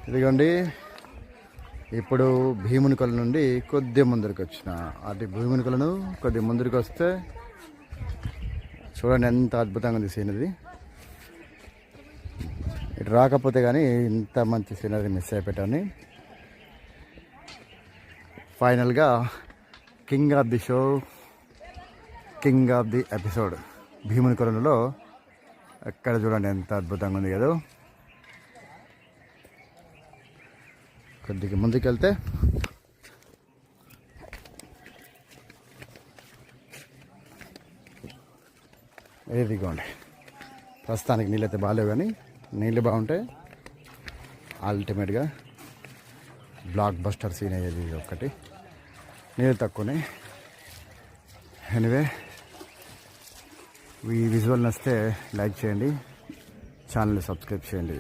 ఇదిగోండి, ఇప్పుడు భీమునికొల నుండి కొద్ది ముందరికి వచ్చిన. అది భీమునికొలను కొద్ది ముందరికి వస్తే చూడండి ఎంత అద్భుతంగా ఉంది సీనరీ. ఇటు రాకపోతే కానీ ఇంత మంచి సీనరీ మిస్ అయిపోయాను. ఫైనల్గా king of the show, king of the episode భీమునికొలలో ఎక్కడ చూడండి ఎంత అద్భుతంగా ఉంది కదా. కొద్దిగా ముందుకెళ్తే ఇదిగోండి, ప్రస్తుతానికి నీళ్ళు అయితే బాగాలేవు కానీ నీళ్ళు బాగుంటే అల్టిమేట్గా బ్లాక్ బస్టర్ సీన్ అయ్యేది ఒక్కటి. నీళ్ళు తక్కువనే. ఎనివే, ఈ విజువల్ నచ్చితే లైక్ చేయండి, ఛానల్ని సబ్స్క్రైబ్ చేయండి.